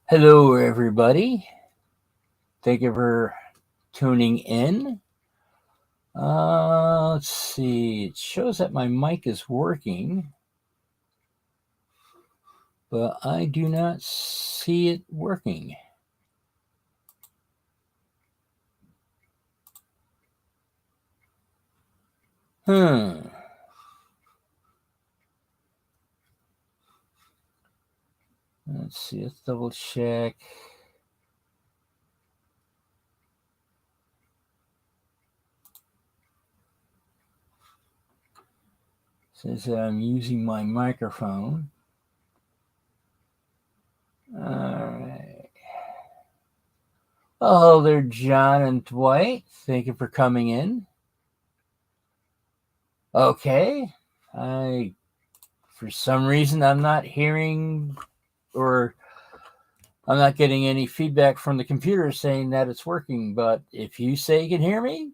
Hello, everybody. Thank you for tuning in. Let's see. It shows that my mic is working, but I do not see it working. Hmm. Let's see. Let's double check. Says that I'm using my microphone. All right. Hello there, John and Dwight. Thank you for coming in. Okay. For some reason, I'm not hearing or I'm not getting any feedback from the computer saying that it's working, but if you say you can hear me,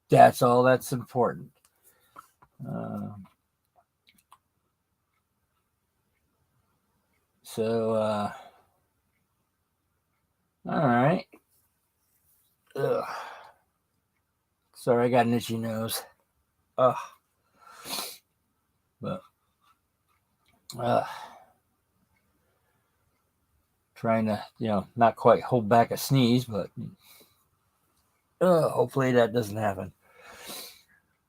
that's all that's important. Uh, so, all right. Ugh. Sorry, I got an itchy nose. Ugh. But, uh, trying to, not quite hold back a sneeze, but hopefully that doesn't happen.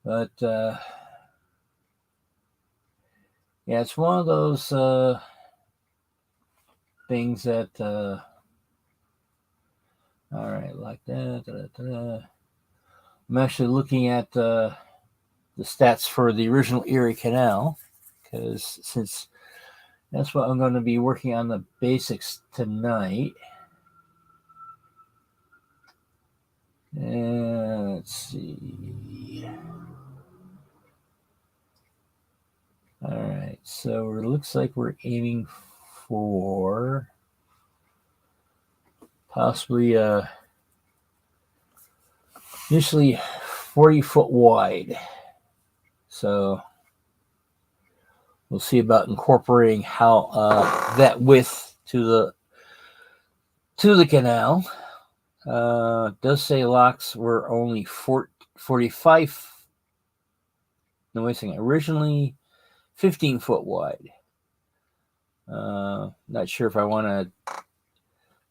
But, yeah, it's one of those things that, all right, like that. I'm actually looking at the stats for the original Erie Canal because since that's what I'm going to be working on the basics tonight. And let's see. All right, so it looks like we're aiming for possibly initially 40-foot wide. So we'll see about incorporating how that width to the canal. Does say locks were only 45. No, wait a second. Originally 15-foot wide. Not sure if I want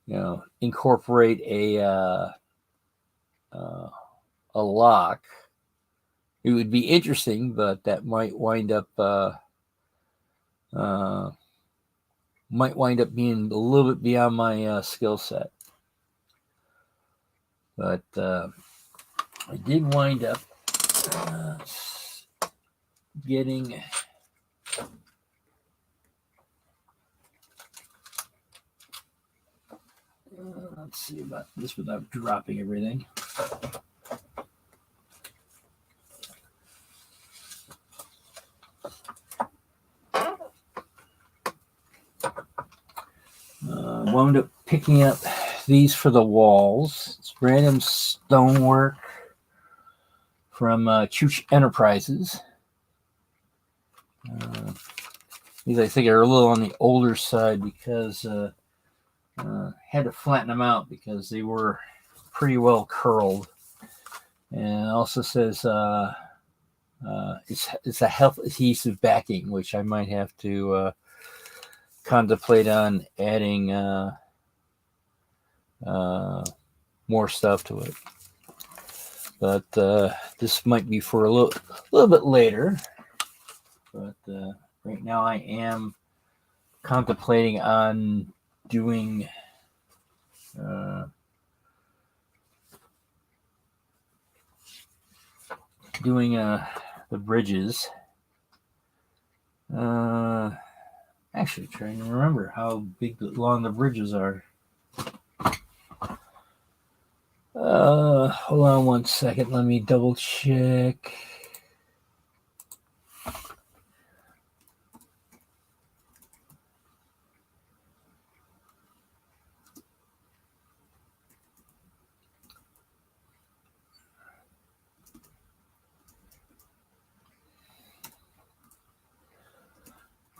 to, incorporate a lock. It would be interesting, but that might wind up being a little bit beyond my skill set. But I did wind up getting. Let's see about this without dropping everything. Wound up picking up these for the walls. It's random stonework from Chooch Enterprises. These I think are a little on the older side because had to flatten them out because they were pretty well curled. And it also says it's a health adhesive backing, which I might have to contemplate on adding more stuff to it. But this might be for a little bit later. But right now I am contemplating on doing the bridges. Actually, trying to remember how long the bridges are. Hold on one second. Let me double check.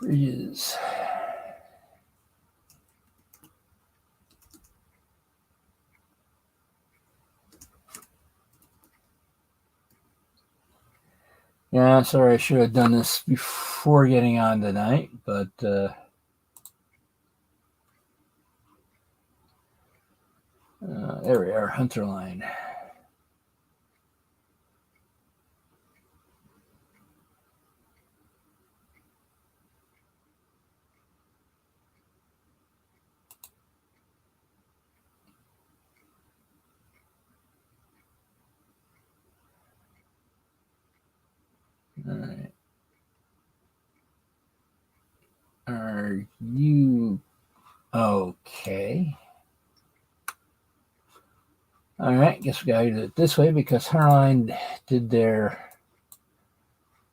Bridges. Yeah, sorry, I should have done this before getting on tonight, but there we are, Hunter line. All right. Are you okay? All right, guess we gotta do it this way because Hunterline did their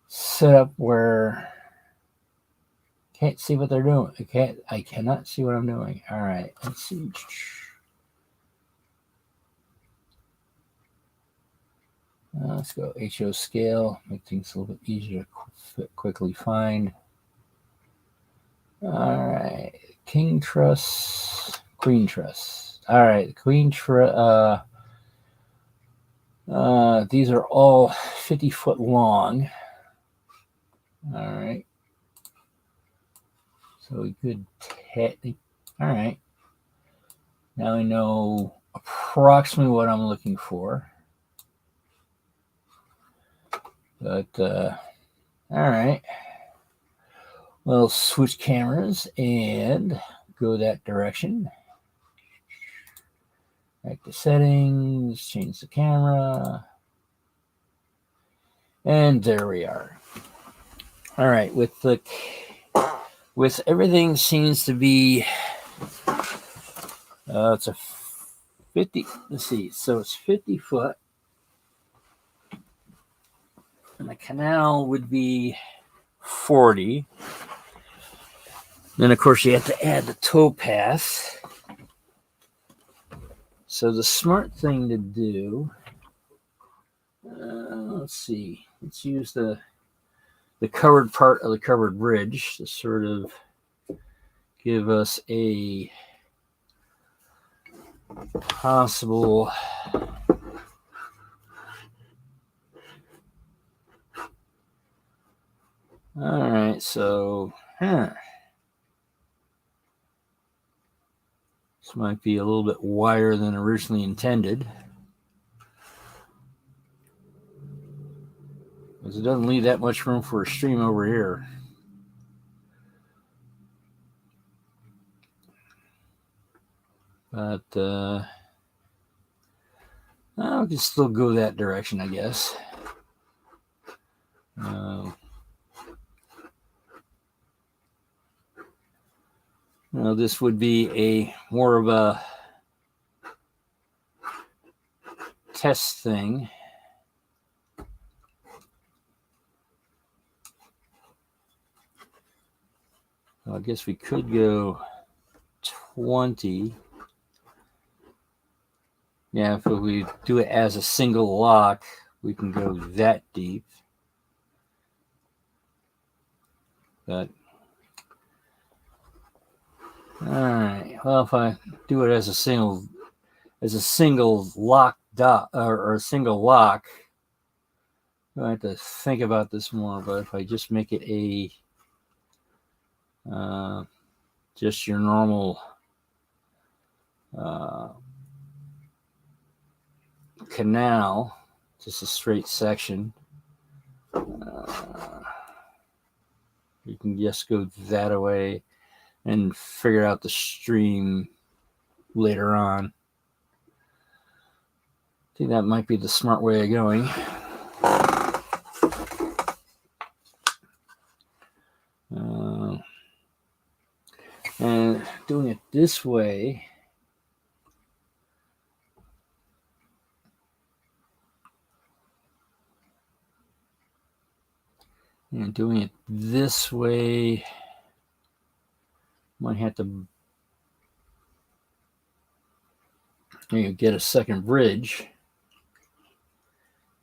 setup where can't see what they're doing. I cannot see what I'm doing. All right, let's see. Let's go HO scale, make things a little bit easier to quickly find. All right, King Truss, Queen Truss. All right, Queen Truss. These are all 50-foot long. All right. So we could technically. All right. Now I know approximately what I'm looking for. But, all right. We'll switch cameras and go that direction. Back to settings, change the camera. And there we are. All right, with everything seems to be it's a 50, let's see, so it's 50 foot. And the canal would be 40. Then of course you have to add the towpath. So the smart thing to do, let's see, let's use the covered part of the covered bridge to sort of give us a possible all right, so this might be a little bit wider than originally intended, because it doesn't leave that much room for a stream over here. But I can still go that direction, I guess. This would be a more of a test thing. I guess we could go 20. Yeah, if we do it as a single lock, we can go that deep. But all right, well, if I do it as a single lock dot or a single lock, I have to think about this more. But if I just make it a just your normal canal, just a straight section, you can just go that away and figure out the stream later on. I think that might be the smart way of going. And doing it this way, might have to get a second bridge,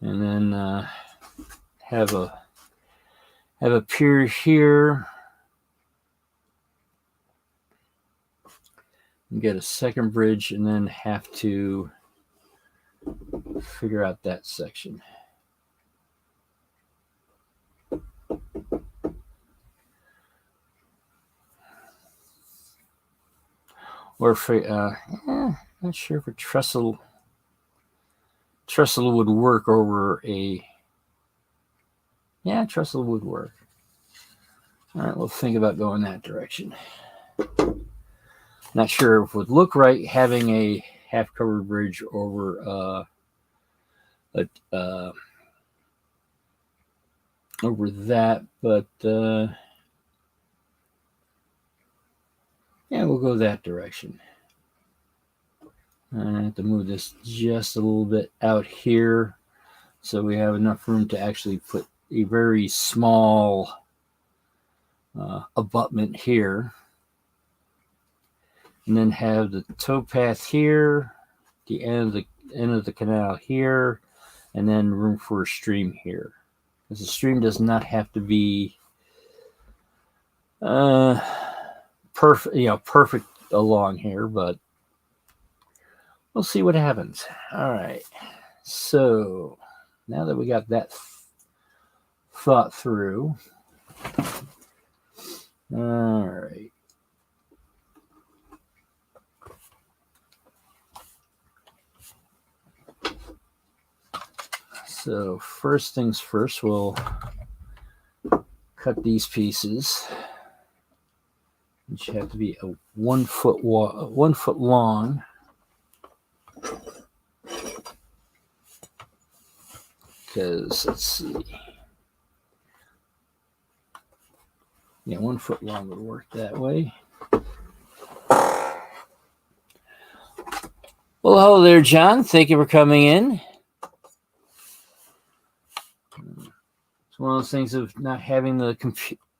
and then have a pier here, and get a second bridge, and then have to figure out that section. or for not sure if a trestle would work over a. Yeah, trestle would work. All right, we'll think about going that direction. Not sure if it would look right having a half-covered bridge over over that, but yeah, we'll go that direction. I have to move this just a little bit out here so we have enough room to actually put a very small abutment here, and then have the towpath here, the end of the canal here, and then room for a stream here. Because the stream does not have to be perfect along here, but we'll see what happens. All right. So now that we got that thought through, all right. So first things first, we'll cut these pieces, which have to be a 1 foot 1 foot long. Because let's see, yeah, 1 foot long would work that way. Well, hello there, John. Thank you for coming in. It's one of those things of not having the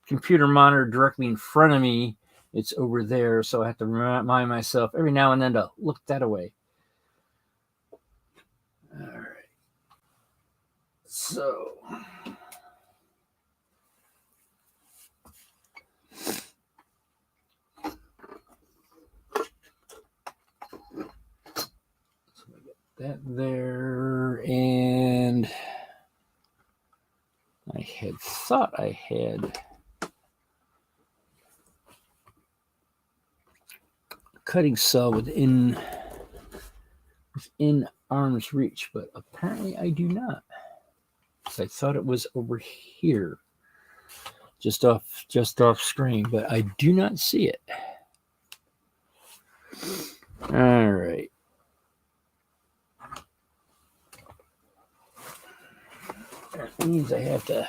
computer monitor directly in front of me. It's over there, so I have to remind myself every now and then to look that way. All right. So I get that there, and I had thought I had cutting saw within arm's reach, but apparently I do not. I thought it was over here, just off screen, but I do not see it. All right. That means I have to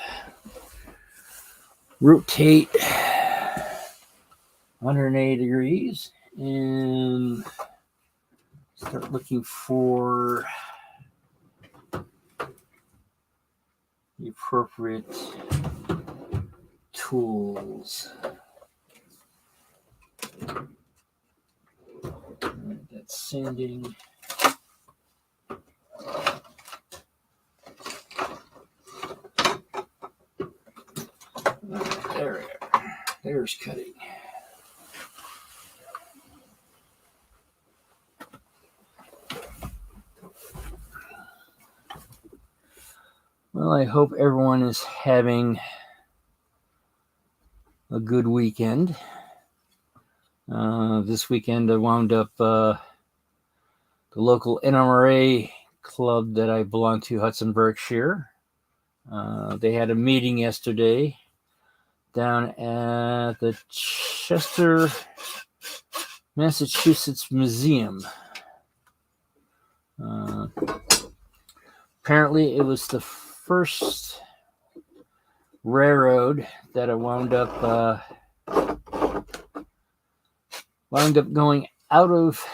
rotate 180 degrees and start looking for the appropriate tools. Right, that's sanding. There we are. There's cutting. Well, I hope everyone is having a good weekend. This weekend I wound up the local NRA club that I belong to, Hudson Berkshire. They had a meeting yesterday down at the Chester, Massachusetts Museum. Apparently it was the first railroad that I wound up going out of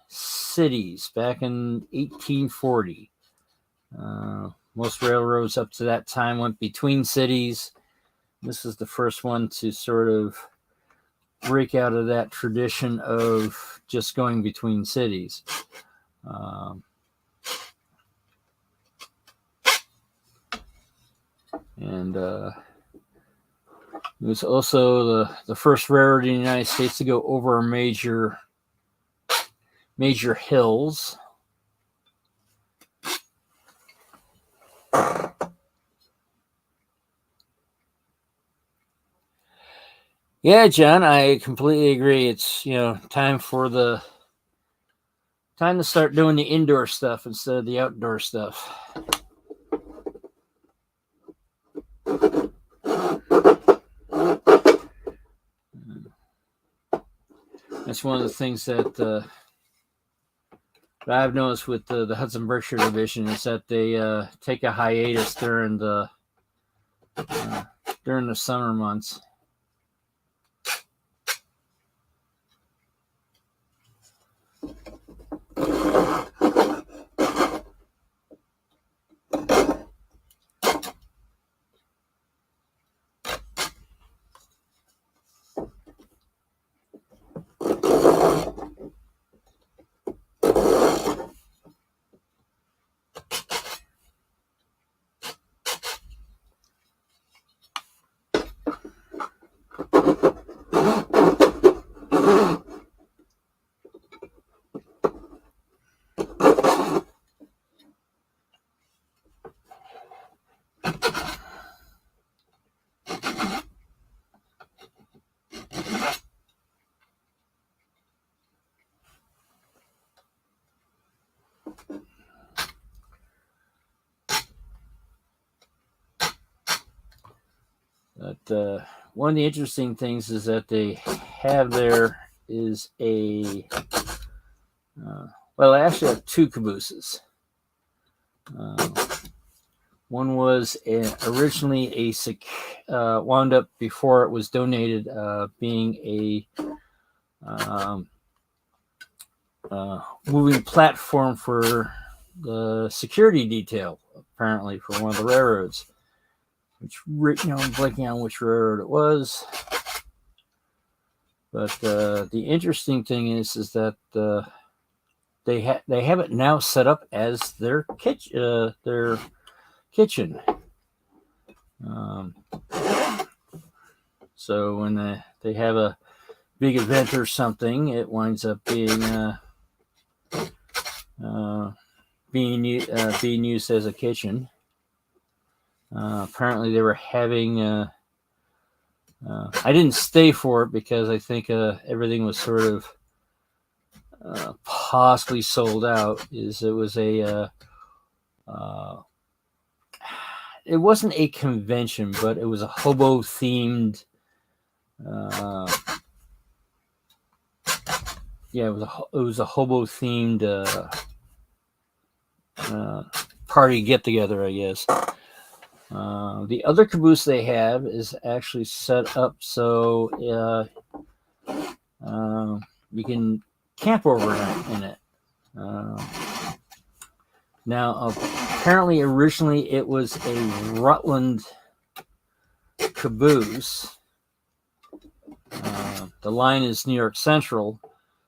cities back in 1840. Most railroads up to that time went between cities. This is the first one to sort of break out of that tradition of just going between cities. And it was also the first railroad in the United States to go over major hills. Yeah, John, I completely agree. It's time to start doing the indoor stuff instead of the outdoor stuff. That's one of the things that I've noticed with the Hudson Berkshire division is that they take a hiatus uh, during the summer months. But one of the interesting things is that they have there is well, I actually have two cabooses. Uh, One was originally wound up before it was donated, being a um, moving platform for the security detail, apparently for one of the railroads. I'm blanking on which railroad it was. But the interesting thing is that they have it now set up as their kitchen. Um, so when they have a big event or something, it winds up uh, being used as a kitchen. Apparently, they were having. I didn't stay for it because I think everything was sort of possibly sold out. It was it wasn't a convention, but it was a hobo themed. Uh, yeah, it was a hobo themed party get together, I guess. The other caboose they have is actually set up so you can camp overnight in it. Now, apparently, originally it was a Rutland caboose. The line is New York Central.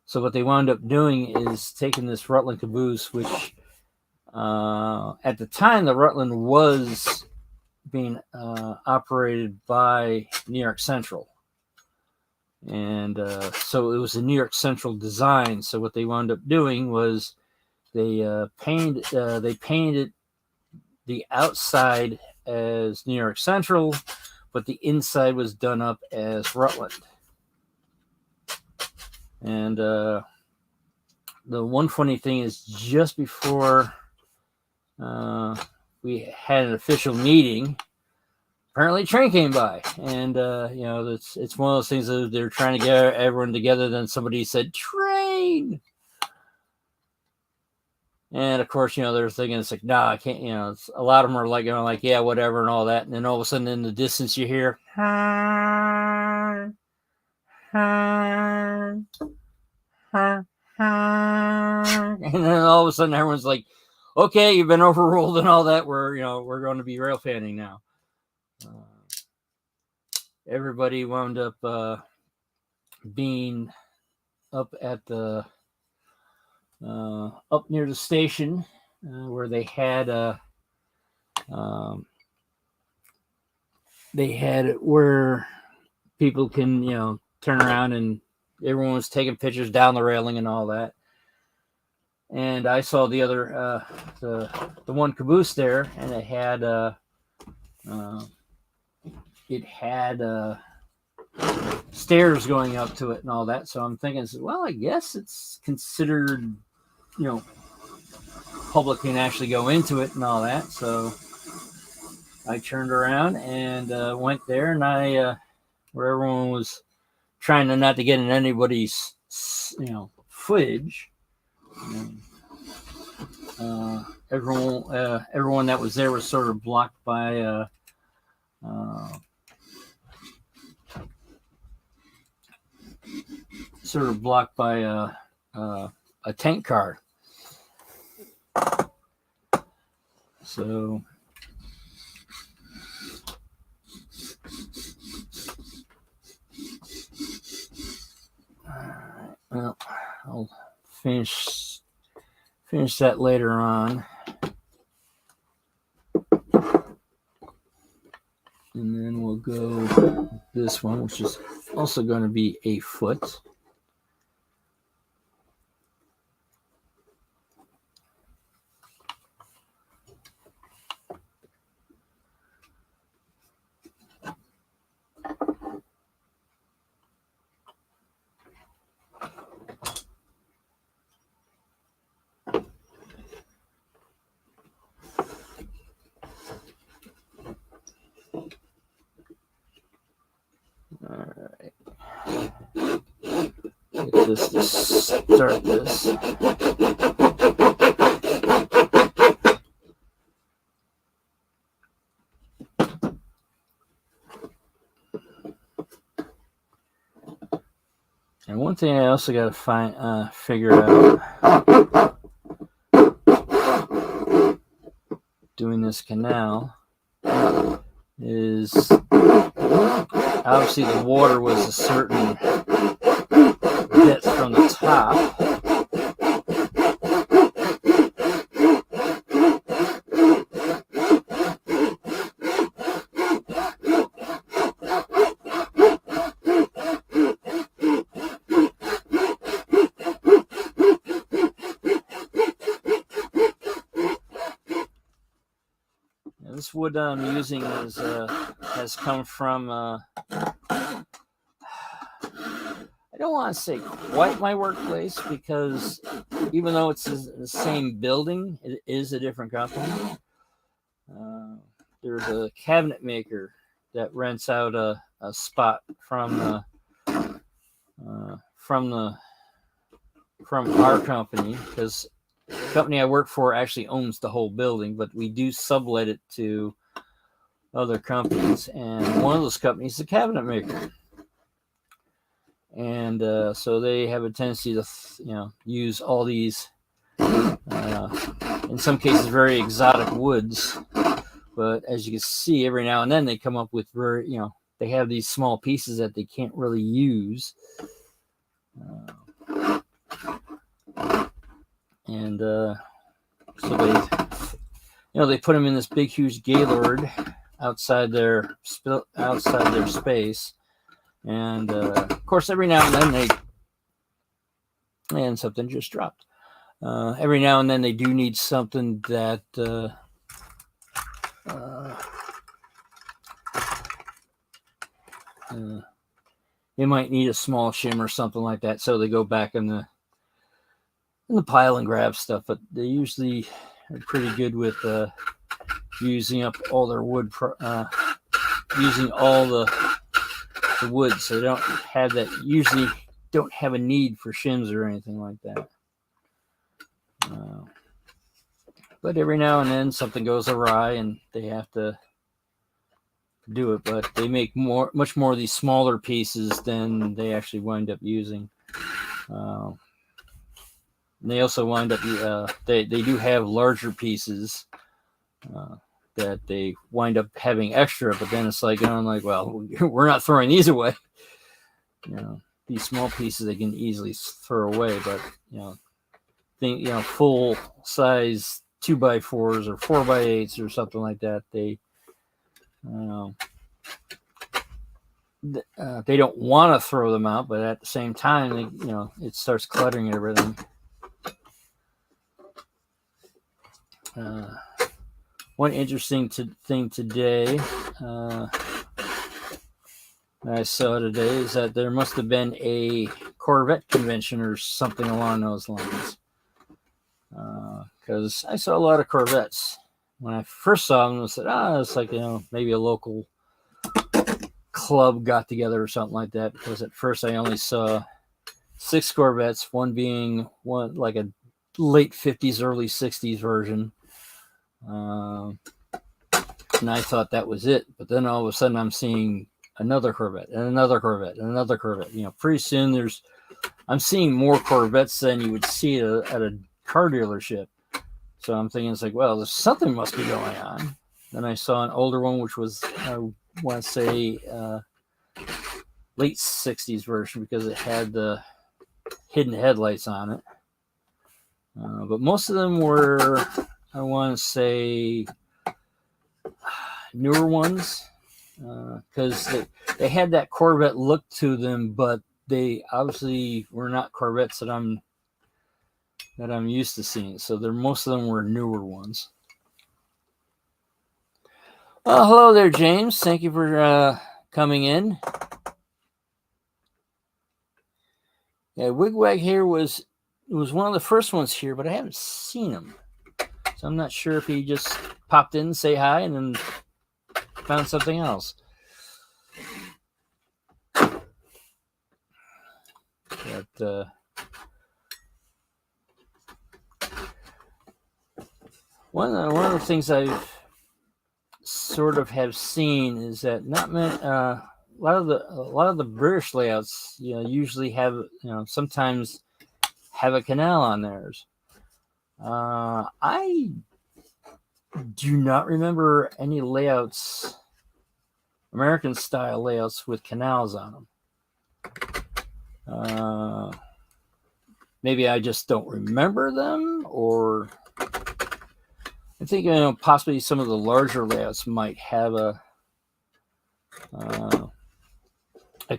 So what they wound up doing is taking this Rutland caboose, which at the time the Rutland was being operated by New York Central. And so it was a New York Central design. So what they wound up doing was they painted the outside as New York Central, but the inside was done up as Rutland. And the one funny thing is, just before we had an official meeting, apparently a train came by, and it's one of those things that they're trying to get everyone together. Then somebody said train, and of course, they're thinking it's like, nah, I can't. A lot of them are like, yeah, whatever, and all that. And then all of a sudden, in the distance, you hear, and then all of a sudden, everyone's like, okay, you've been overruled and all that. We're going to be rail fanning now. Everybody wound up being up at the up near the station where they had where people can turn around, and everyone was taking pictures down the railing and all that. And I saw the other the one caboose there, and it had stairs going up to it and all that. So I'm thinking, well, I guess it's considered, public can actually go into it and all that. So I turned around and went there, and where everyone was trying to not to get in anybody's, footage. Everyone that was there was sort of blocked by a tank car. So well, I'll finish that later on. And then we'll go this one, which is also going to be a foot. Alright. Get this to start this. And one thing I also got to figure out doing this canal is obviously the water was a certain depth from the top. This wood I'm using has come from, I don't want to say quite my workplace, because even though it's the same building, it is a different company. There's a cabinet maker that rents out a spot from our company, because the company I work for actually owns the whole building, but we do sublet it to other companies, and one of those companies is a cabinet maker, and so they have a tendency to use all these in some cases very exotic woods, but as you can see, every now and then they come up with they have these small pieces that they can't really use. And so they put them in this big, huge gaylord outside their space, and of course, every now and then something just dropped. Every now and then they do need something that they might need a small shim or something like that, so they go back in the pile and grab stuff, but they usually are pretty good with using up all their wood, using all the wood, so they don't have that. Usually, don't have a need for shims or anything like that. But every now and then something goes awry, and they have to do it. But they make much more of these smaller pieces than they actually wind up using. They also wind up, they do have larger pieces that they wind up having extra, but then it's like, I'm like, well, we're not throwing these away. These small pieces they can easily throw away, but full size 2x4s or 4x8s or something like that, they don't want to throw them out, but at the same time, it starts cluttering everything. One interesting thing today, I saw today is that there must have been a Corvette convention or something along those lines. Because I saw a lot of Corvettes. When I first saw them, I said, it's like, maybe a local club got together or something like that. Because at first I only saw 6 Corvettes, one being like a late 50s, early 60s version. And I thought that was it. But then all of a sudden I'm seeing another Corvette and another Corvette and another Corvette. Pretty soon I'm seeing more Corvettes than you would see at a car dealership. So I'm thinking, it's like, well, there's something must be going on. Then I saw an older one, which was, I want to say, late 60s version, because it had the hidden headlights on it. But most of them were, I want to say, newer ones, because they had that Corvette look to them, but they obviously were not Corvettes that I'm used to seeing. So most of them were newer ones. Well, hello there, James. Thank you for coming in. Yeah, Wigwag here was one of the first ones here, but I haven't seen him. So I'm not sure if he just popped in, say hi, and then found something else. But one of the things I've sort of have seen is that not many, a lot of the British layouts, usually have, sometimes have a canal on theirs. I do not remember any layouts, American style layouts with canals on them. Maybe I just don't remember them, or I think possibly some of the larger layouts might have a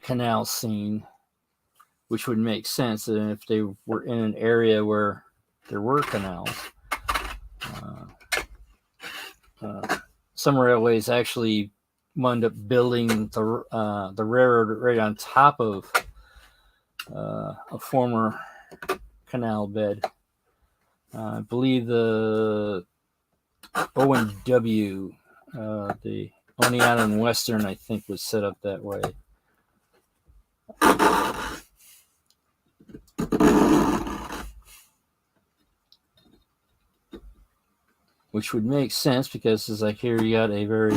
canal scene, which would make sense if they were in an area where there were canals. Some railways actually wound up building the railroad right on top of a former canal bed. I believe the O&W, the Oneonta and Western, I think, was set up that way. Which would make sense, because as I hear, you got a very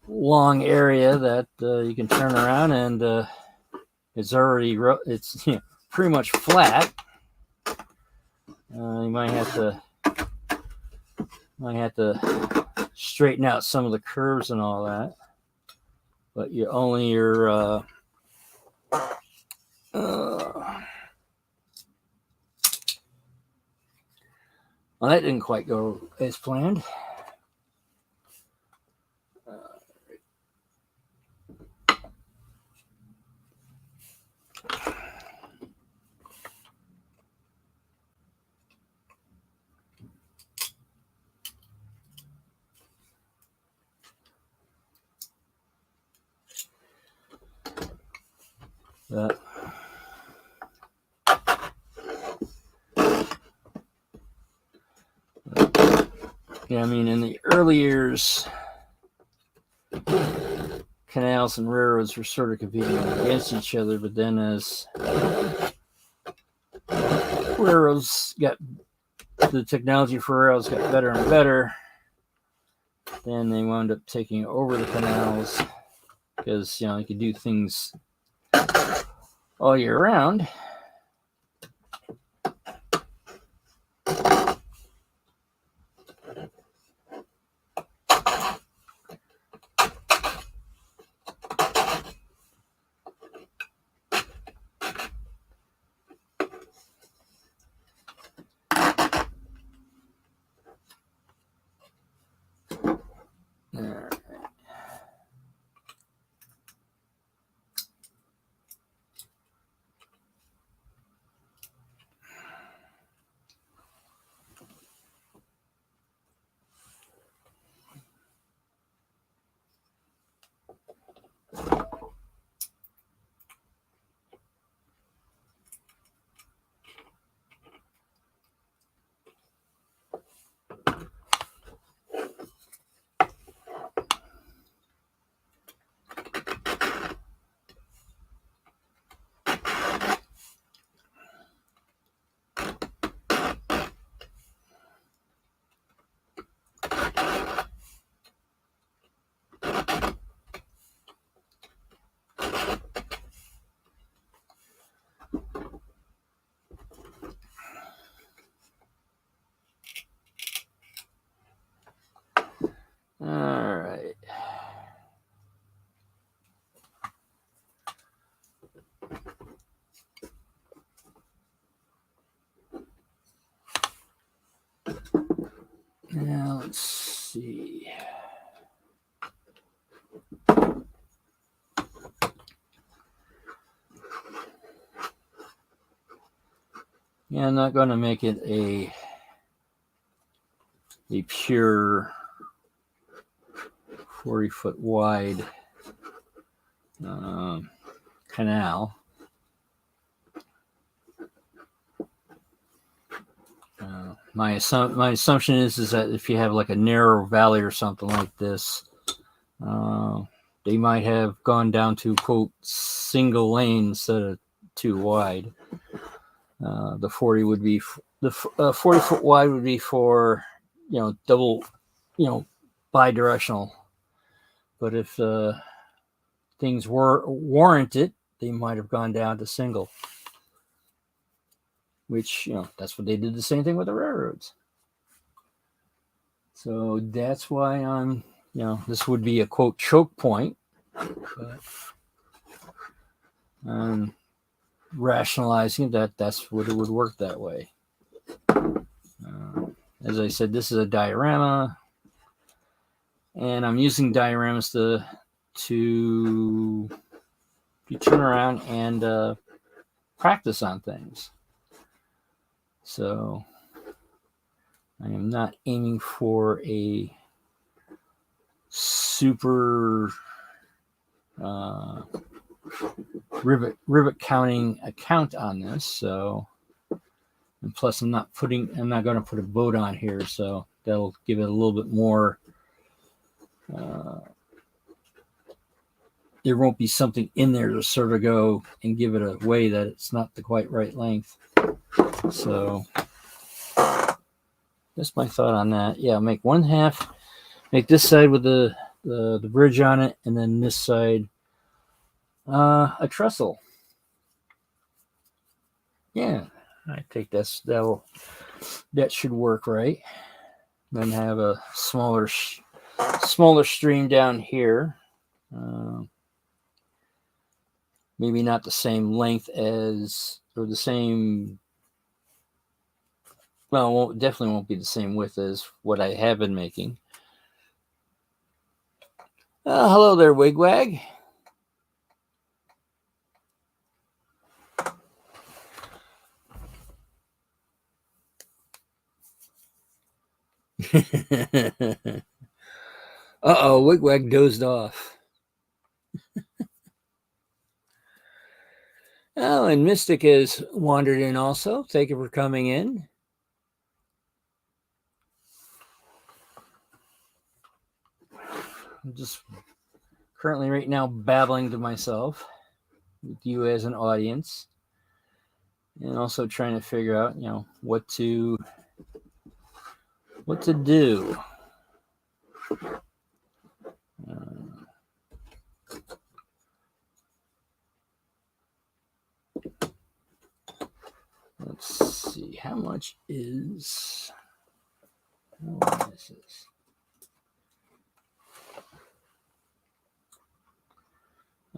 long area that you can turn around, and it's pretty much flat. You might have to straighten out some of the curves and all that, but well, that didn't quite go as planned. Yeah, I mean, in the early years, canals and railroads were sort of competing against each other, but then as the technology for railroads got better and better, then they wound up taking over the canals, because you could do things all year round. let's see. Yeah, I'm not going to make it a pure 40-foot wide canal. My assumption is that if you have like a narrow valley or something like this, they might have gone down to, quote, single lane instead of too wide. The 40 would be the 40-foot wide would be for, double, bi-directional. But if things warrant it, they might have gone down to single. Which, that's what they did the same thing with the railroads. So that's why I'm, this would be a, quote, choke point. But I'm rationalizing that's what it would work that way. As I said, this is a diorama. And I'm using dioramas to turn around and practice on things. So I am not aiming for a super rivet counting account on this. So, and plus I'm not going to put a boat on here, so that'll give it a little bit more. There won't be something in there to sort of go and give it a way that it's not the quite right length. So that's my thought on that. Yeah, make one half, make this side with the bridge on it, and then this side a trestle. Yeah, I think that should work, right? Then have a smaller stream down here. Maybe not the same length as, or the same. Well, definitely won't be the same width as what I have been making. Hello there, Wigwag. Uh-oh, Wigwag dozed off. Oh, and Mystic has wandered in also. Thank you for coming in. I'm just currently right now babbling to myself with you as an audience, and also trying to figure out, what to do. Let's see, how much is this?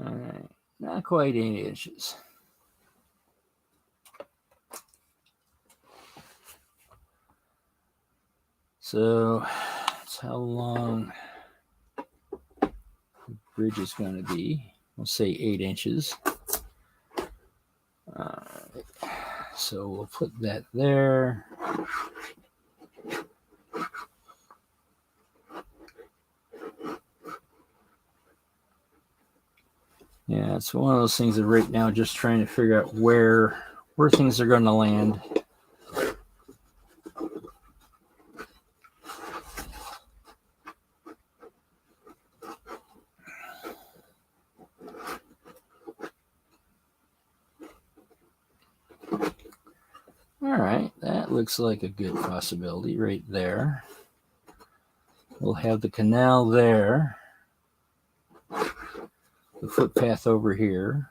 All right, not quite 8 inches. So that's how long the bridge is going to be. We'll say 8 inches. All right. So we'll put that there. Yeah, it's one of those things that right now just trying to figure out where things are going to land. All right, that looks like a good possibility right there. We'll have the canal there, the footpath over here.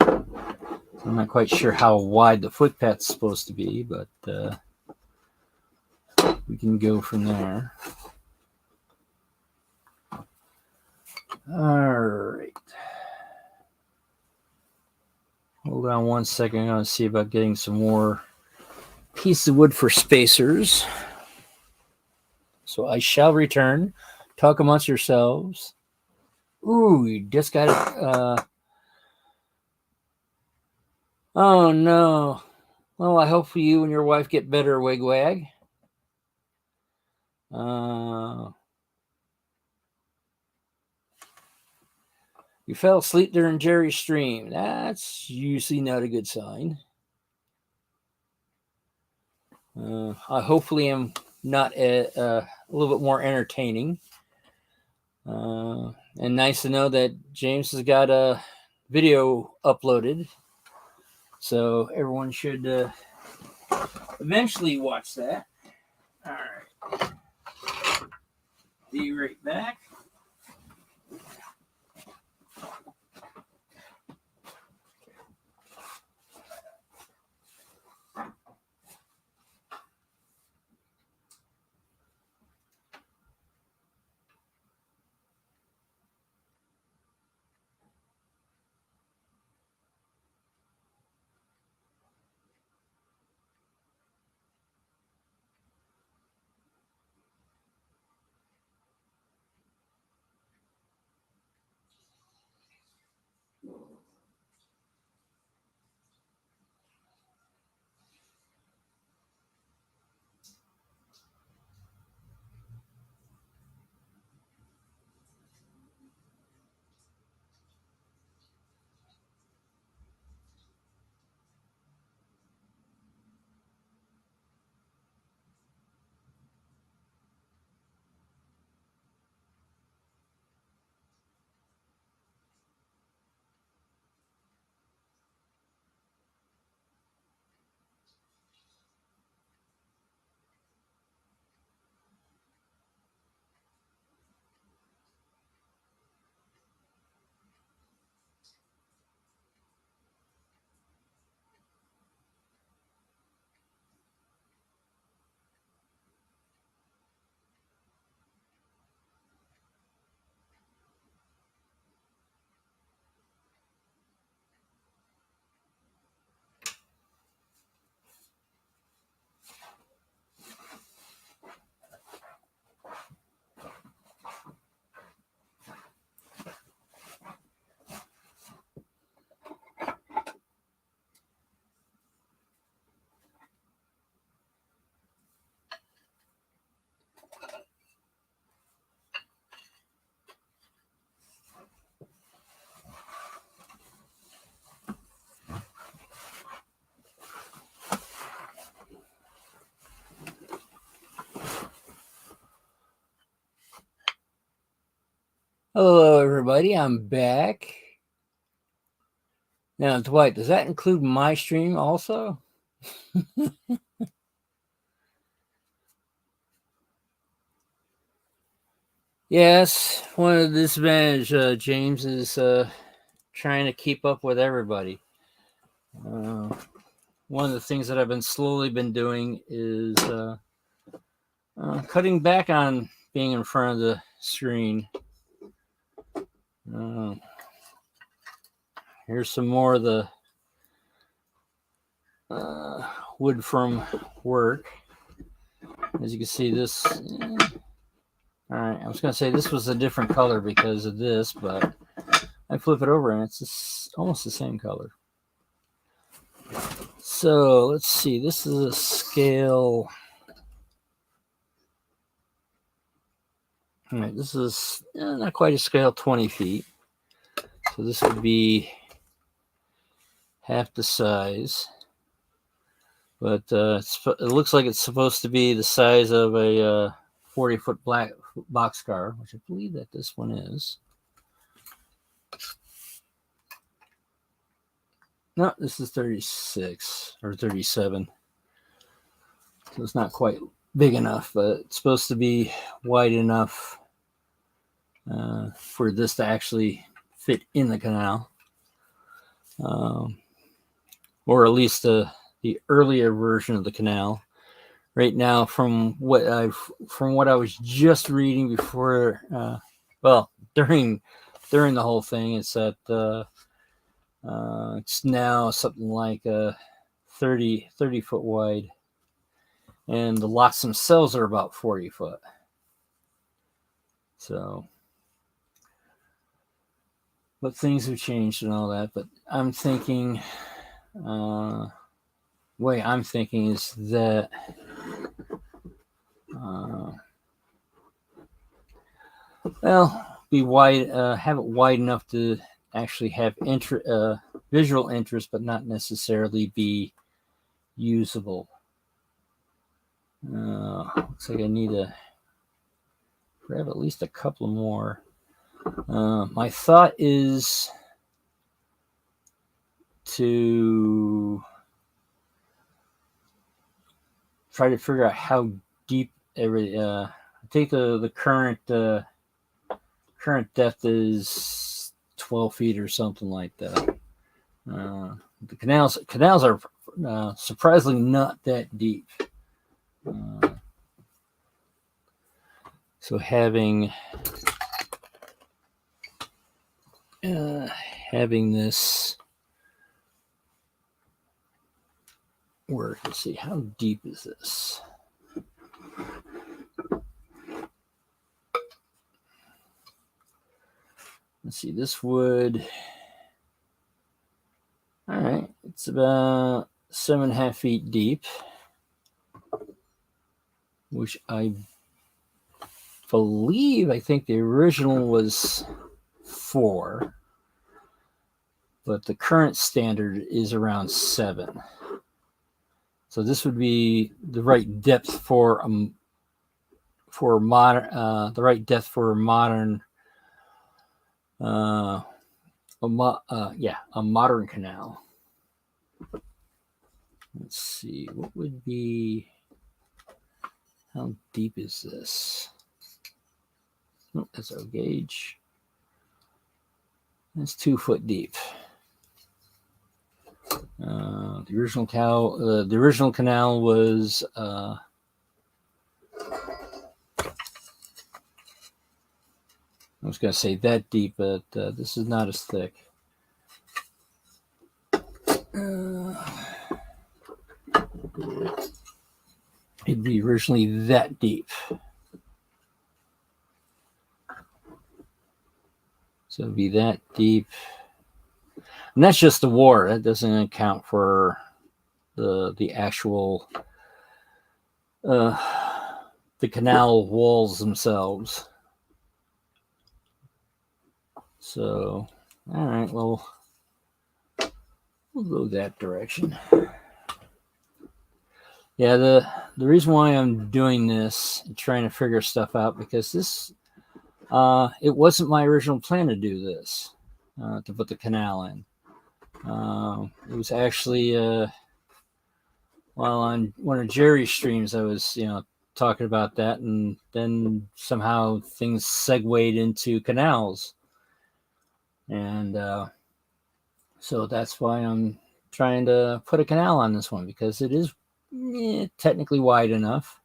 I'm not quite sure how wide the footpath's supposed to be, but we can go from there. All right. Hold on one second. I'm going to see about getting some more pieces of wood for spacers. So I shall return. Talk amongst yourselves. Ooh, you just got it. Oh no. Well, I hope you and your wife get better, Wigwag. You fell asleep during Jerry's stream. That's usually not a good sign. I hopefully am not a little bit more entertaining. And nice to know that James has got a video uploaded. So everyone should eventually watch that. All right. Be right back. Hello, everybody. I'm back. Now, Dwight, does that include my stream also? Yes, one of the disadvantages, James, is trying to keep up with everybody. One of the things that I've been slowly doing is cutting back on being in front of the screen. Here's some more of the wood from work. As you can see, this. All right, I was going to say this was a different color because of this, but I flip it over and it's almost the same color. So let's see. This is a scale. All right, this is not quite a scale, 20 feet. So this would be half the size. But it looks like it's supposed to be the size of a 40-foot black boxcar, which I believe that this one is. No, this is 36 or 37. So it's not quite big enough, but it's supposed to be wide enough for this to actually fit in the canal. Or at least the earlier version of the canal. Right now, from what I was just reading before, during the whole thing, it's that it's now something like 30 foot wide, and the locks themselves are about 40 foot. So, but things have changed and all that. But I'm thinking, way I'm thinking is that be wide, have it wide enough to actually have visual interest, but not necessarily be usable. Looks like I need to grab at least a couple more. My thought is to try to figure out how deep take the current depth is 12 feet or something like that. The canals are surprisingly not that deep. So having this work, let's see, how deep is this? Let's see, this would, all right, it's about 7.5 feet deep, which I think the original was 4, but the current standard is around 7. So this would be the right depth for modern, a modern canal. Let's see, what would be, how deep is this? Oh, that's our gauge. It's 2 foot deep. The original canal was I was going to say that deep, but this is not as thick. It'd be originally that deep. So it'd be that deep. And that's just the water. That doesn't account for the actual the canal walls themselves. So, all right, well, we'll go that direction. Yeah, the reason why I'm doing this, trying to figure stuff out, because this, it wasn't my original plan to do this, to put the canal in. It was actually, while on one of Jerry's streams, I was, talking about that, and then somehow things segued into canals. And so that's why I'm trying to put a canal on this one, because it is technically wide enough.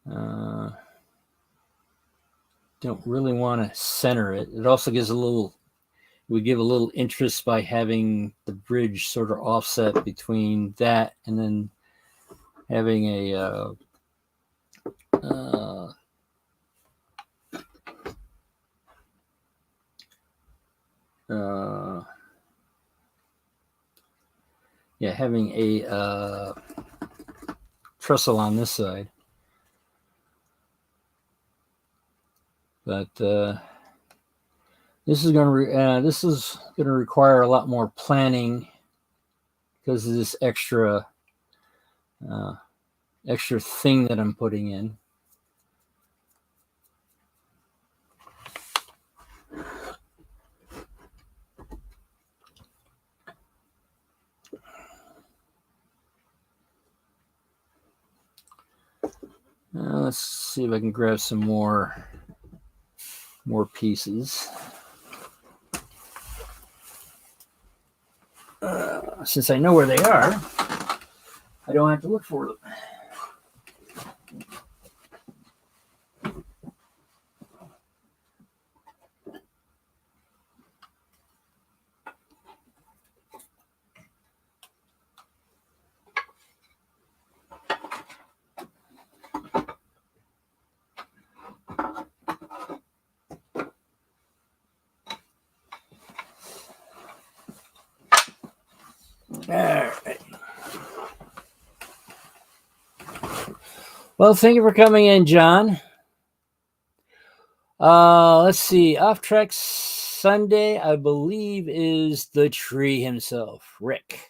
Don't really want to center it. It also gives would give a little interest by having the bridge sort of offset between that and then having a having a trestle on this side. But this is going to require a lot more planning because of this extra thing that I'm putting in. Let's see if I can grab some more pieces. Since I know where they are, I don't have to look for them. right. Well, thank you for coming in, John. Let's see. Off track Sunday, I believe, is the tree himself, Rick.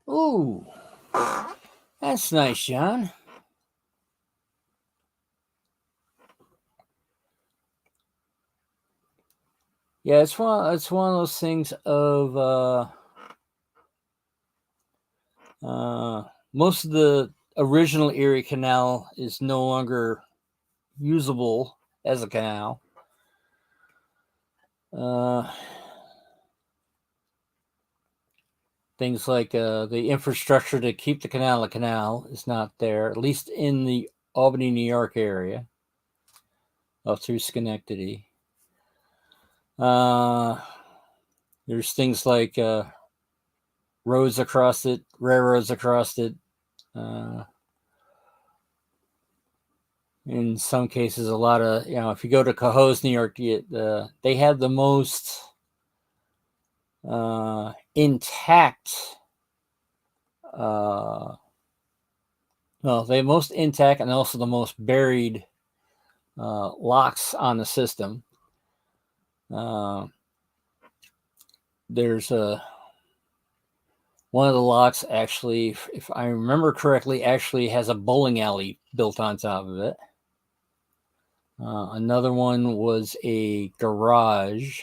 Ooh, that's nice, John. Yeah, it's one of those things of most of the original Erie Canal is no longer usable as a canal. Things like the infrastructure to keep the canal a canal is not there, at least in the Albany, New York area, up through Schenectady. There's things like roads across it, railroads across it. In some cases, a lot of, if you go to Cohoes, New York, they have the most intact, they most intact and also the most buried locks on the system. There's one of the locks, actually, if I remember correctly, actually has a bowling alley built on top of it. Another one was a garage.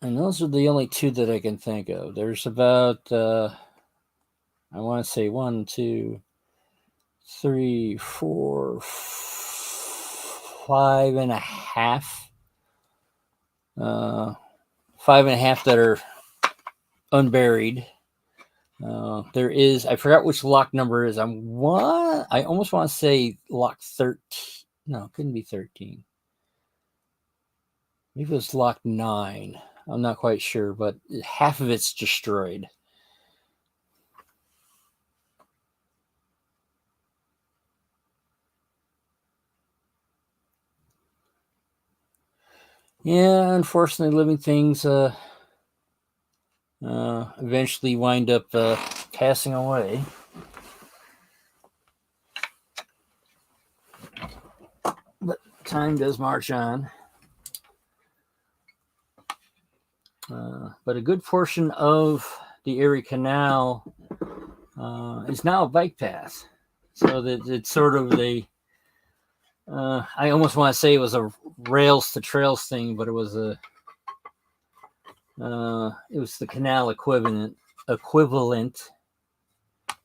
And those are the only two that I can think of. There's about, I want to say 1, 2, 3, 4, 5.5. 5.5 that are unburied. There is, I forgot which lock number it is. I almost want to say lock 13. No, it couldn't be 13. Maybe it was lock 9. I'm not quite sure, but half of it's destroyed. Yeah, unfortunately, living things eventually wind up passing away. But time does march on. But a good portion of the Erie Canal is now a bike path. So that it's sort of I almost want to say it was a rails to trails thing, but it was the canal equivalent.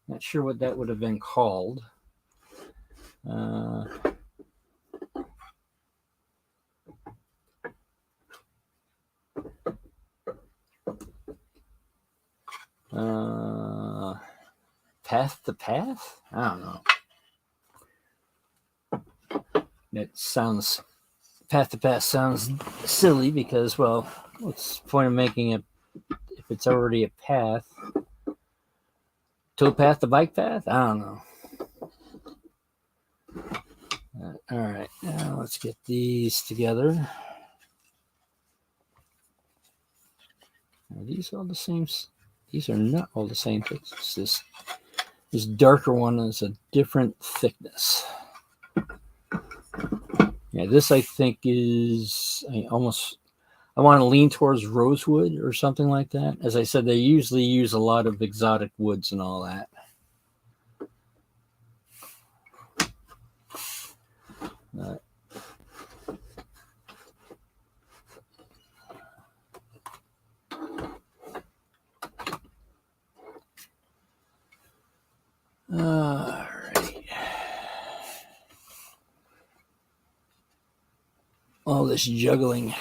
Not sure what that would have been called. Path to path? I don't know. It sounds, path to path sounds silly because, well, what's the point of making it if it's already a path? Towpath to bike path? I don't know. All right, now let's get these together. Are these all the same? These are not all the same thickness. This darker one is a different thickness. Yeah, this I think is I want to lean towards rosewood or something like that. As I said, they usually use a lot of exotic woods and all that. All right. All this juggling.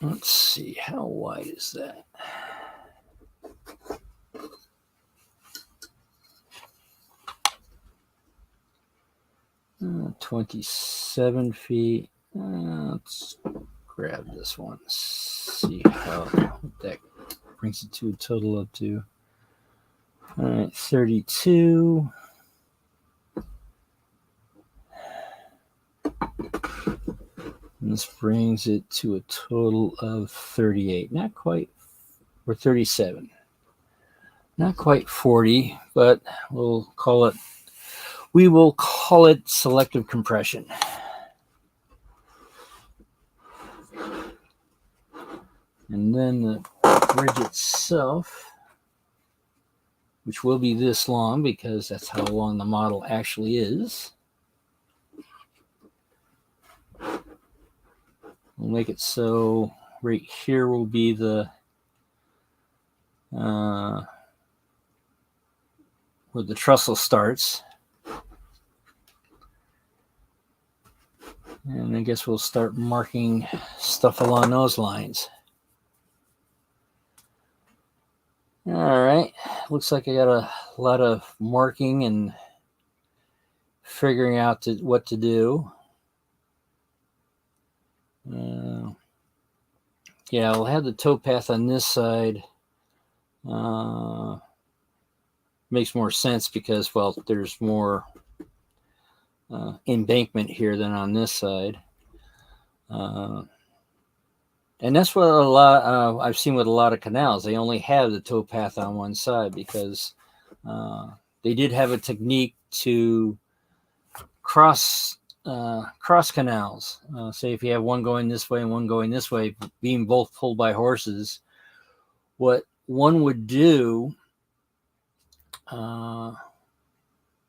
Let's see, how wide is that? 27 feet. Let's grab this one. See how that brings it to a total up to. All right, 32. And this brings it to a total of 38. Not quite, or 37. Not quite 40, but we will call it selective compression. And then the bridge itself, which will be this long because that's how long the model actually is. We'll make it so right here will be the where the trestle starts. And I guess we'll start marking stuff along those lines. All right, looks like I got a lot of marking and figuring out what to do. Yeah, we'll have the towpath on this side. Makes more sense because, well, there's more embankment here than on this side. And that's what a lot I've seen with a lot of canals. They only have the towpath on one side because they did have a technique to cross canals. Say if you have one going this way and one going this way, being both pulled by horses, what one would do, if I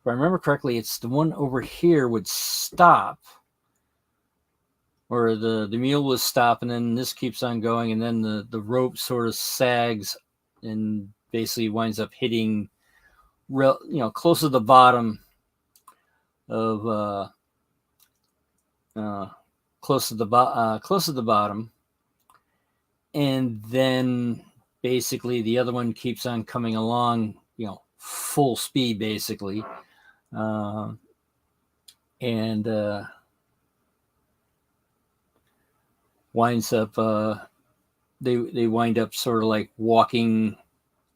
remember correctly, it's the one over here would stop, or the mule would stop, and then this keeps on going, and then the rope sort of sags and basically winds up hitting close to the bottom of close to the bottom, and then basically the other one keeps on coming along, full speed basically, and winds up they wind up sort of like walking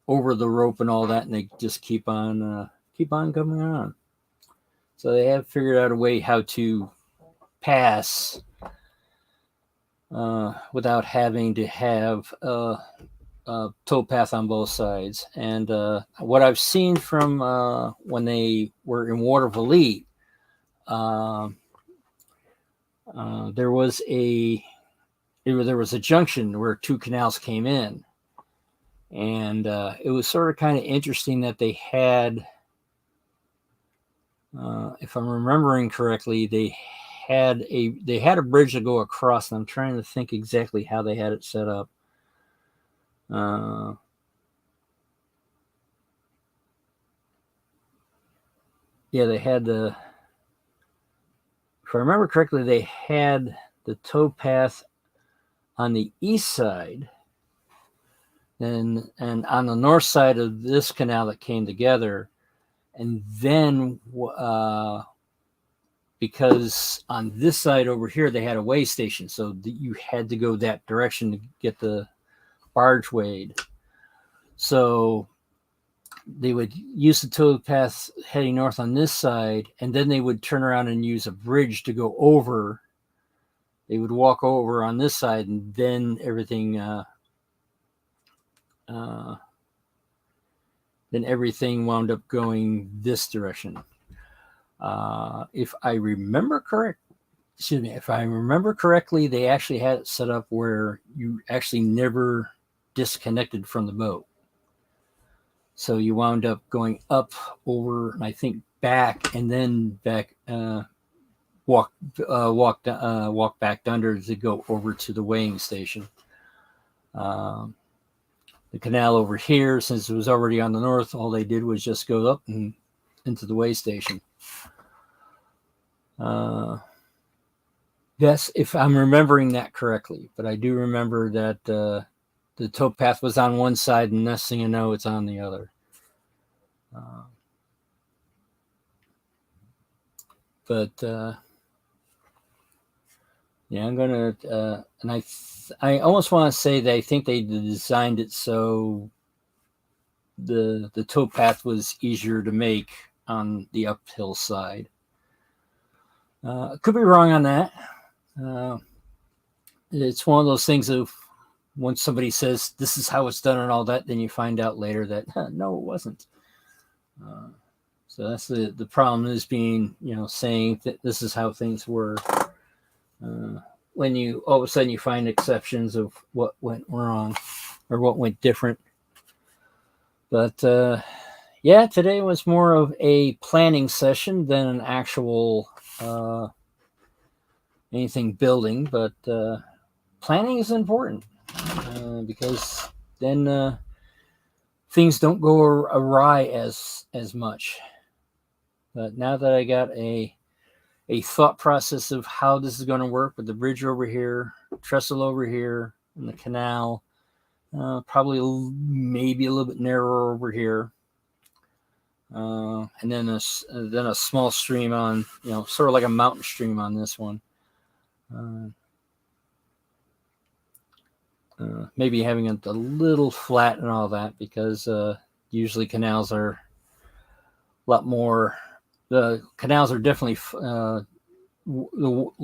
over the rope and all that, and they just keep on coming on. So they have figured out a way how to pass without having to have a towpath on both sides. And what I've seen from when they were in Waterville Elite, there was a junction where two canals came in, and it was sort of kind of interesting that they had, if I'm remembering correctly, they had a bridge to go across, and I'm trying to think exactly how they had it set up. Yeah, they had if I remember correctly, they had the towpath on the east side, and on the north side of this canal that came together, and then because on this side over here they had a weigh station, so you had to go that direction to get the barge weighed. So they would use the towpath heading north on this side, and then they would turn around and use a bridge to go over. They would walk over on this side, and then everything wound up going this direction. If I remember correctly, they actually had it set up where you actually never disconnected from the boat. So you wound up going up, over, and I think back, and then back, walk back under to go over to the weighing station. The canal over here, since it was already on the north, all they did was just go up and into the weigh station. That's if I'm remembering that correctly. But I do remember that the towpath was on one side, and next thing you know, it's on the other. Uh, but yeah, I'm gonna, and I almost want to say that I think they designed it so the towpath was easier to make on the uphill side. Could be wrong on that. Uh, it's one of those things of once somebody says this is how it's done and all that, then you find out later that no, it wasn't. Uh, so that's the problem is being saying that this is how things were. When you all of a sudden you find exceptions of what went wrong or what went different. But yeah, today was more of a planning session than an actual anything building. But planning is important because then things don't go awry as much. But now that I got a thought process of how this is going to work with the bridge over here, trestle over here, and the canal, probably maybe a little bit narrower over here, and then a small stream on, sort of like a mountain stream on this one. Maybe having it a little flat and all that because usually canals are a lot more. The canals are definitely the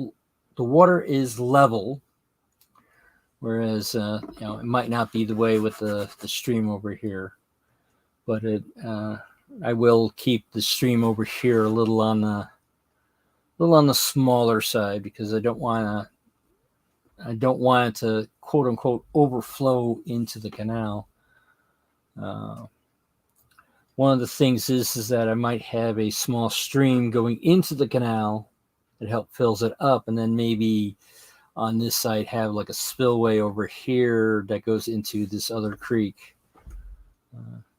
water is level, whereas it might not be the way with the stream over here, but I will keep the stream over here a little on the smaller side because I don't want it to quote unquote overflow into the canal. One of the things is that I might have a small stream going into the canal that help fills it up, and then maybe on this side have like a spillway over here that goes into this other creek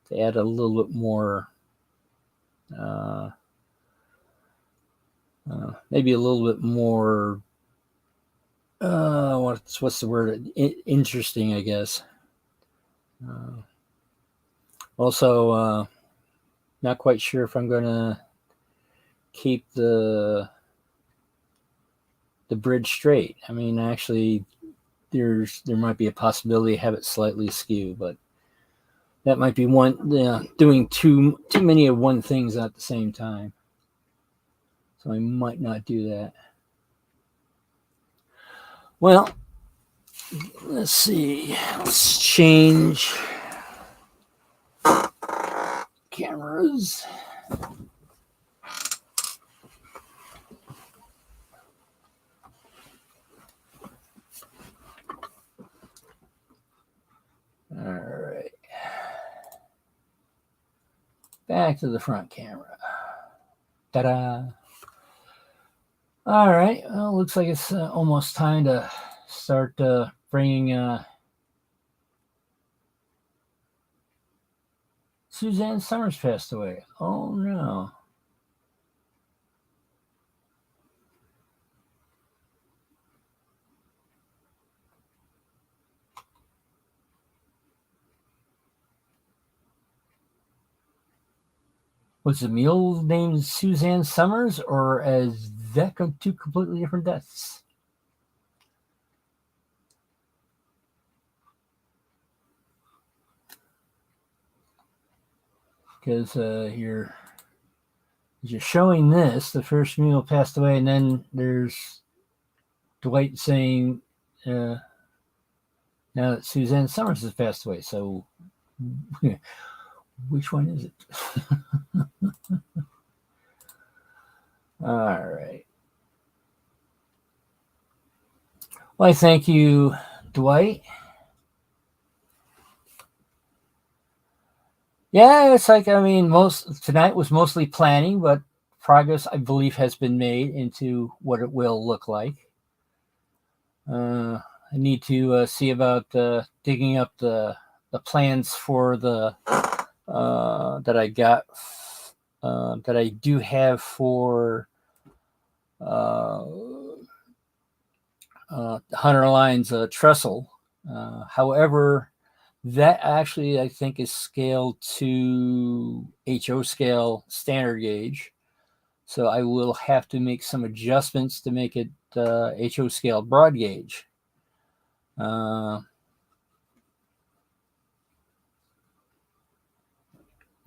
to add a little bit more, maybe a little bit more. What's the word? Interesting, I guess. Also, not quite sure if I'm gonna keep the bridge straight. I mean, actually, there might be a possibility to have it slightly askew, but that might be one doing too many of one things at the same time. So I might not do that. Well, let's see. Let's change cameras. All right. Back to the front camera. Ta-da. All right. Well, looks like it's almost time to start bringing Suzanne Summers passed away. Oh, no. Was the mule named Suzanne Summers, or is that two completely different deaths? Because you're showing this, the first mule passed away, and then there's Dwight saying, now that Suzanne Summers has passed away. So, which one is it? All right. Well, I thank you, Dwight. Yeah, it's like, I mean, tonight was mostly planning, but progress, I believe, has been made into what it will look like. I need to see about digging up the plans for the that I got that I do have for Hunter Line's trestle. However, that actually I think is scaled to HO scale standard gauge. So I will have to make some adjustments to make it HO scale broad gauge. I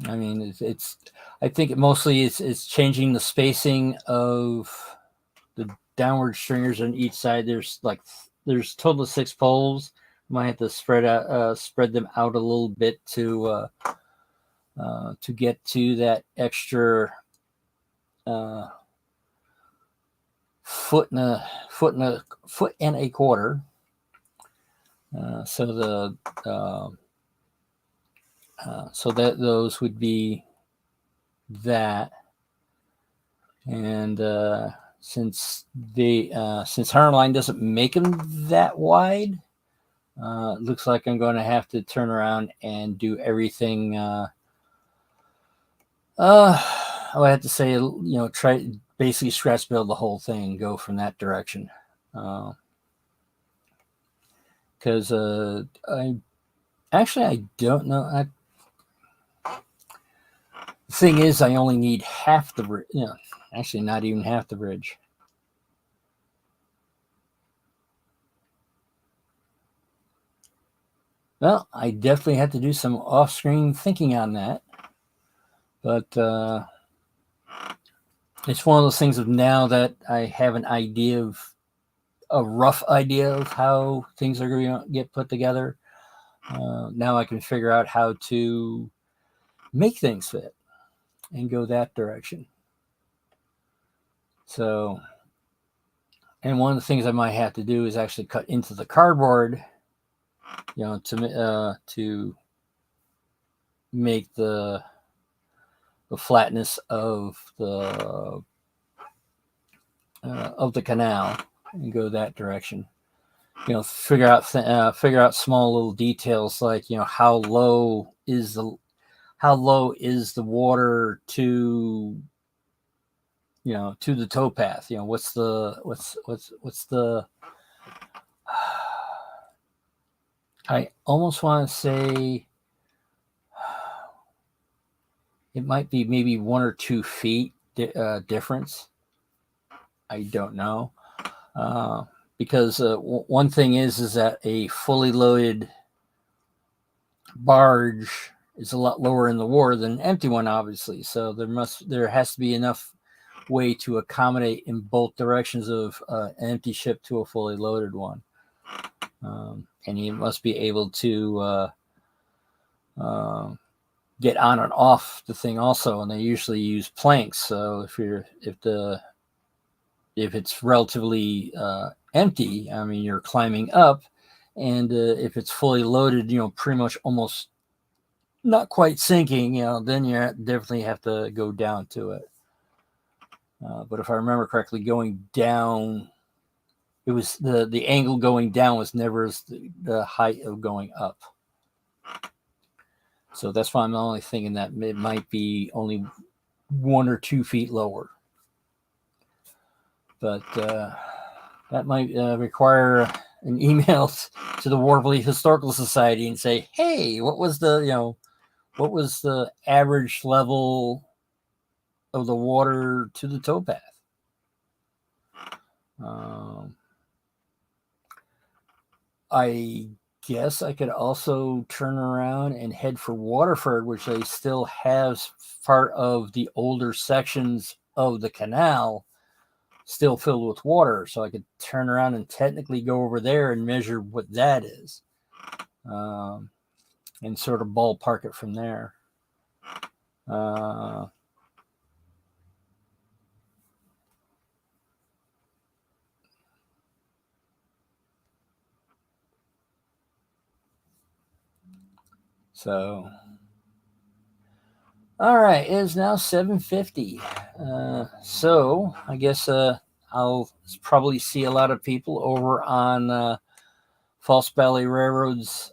mean, I think mostly it's changing the spacing of the downward stringers on each side. There's total of 6 poles. Might have to spread them out a little bit to get to that extra foot and a quarter. So that those would be that, and since Hunter Line doesn't make them that wide, it looks like I'm going to have to turn around and do everything. I would have to say, try basically scratch build the whole thing and go from that direction. Because I don't know. The thing is, I only need half the, actually not even half the bridge. Well, I definitely have to do some off-screen thinking on that. But it's one of those things of now that I have a rough idea of how things are going to get put together. Now I can figure out how to make things fit and go that direction. So, and one of the things I might have to do is actually cut into the cardboard, to make the flatness of the canal and go that direction. Figure out small little details like how low is the water to to the towpath. What's the I almost want to say it might be maybe 1 or 2 feet difference. I don't know. Because one thing is that a fully loaded barge is a lot lower in the water than an empty one, obviously. So there has to be enough way to accommodate in both directions of an empty ship to a fully loaded one. And you must be able to get on and off the thing also, and they usually use planks. So if it's relatively empty, I mean, you're climbing up, and if it's fully loaded, pretty much almost not quite sinking, then you definitely have to go down to it. But if I remember correctly, going down, it was the angle going down was never as the height of going up. So that's why I'm only thinking that it might be only 1 or 2 feet lower. But that might require an email to the Warbley Historical Society and say, hey, what was the average level of the water to the towpath? I guess I could also turn around and head for Waterford, which they still have part of the older sections of the canal still filled with water. So I could turn around and technically go over there and measure what that is, and sort of ballpark it from there. So, all right, it is now 7:50. So I guess I'll probably see a lot of people over on False Valley Railroad's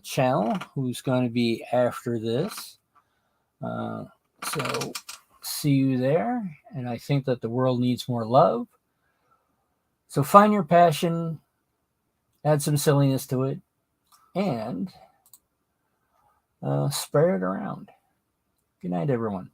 channel who's going to be after this. So see you there. And I think that the world needs more love. So find your passion, add some silliness to it, and spread it around. Good night, everyone.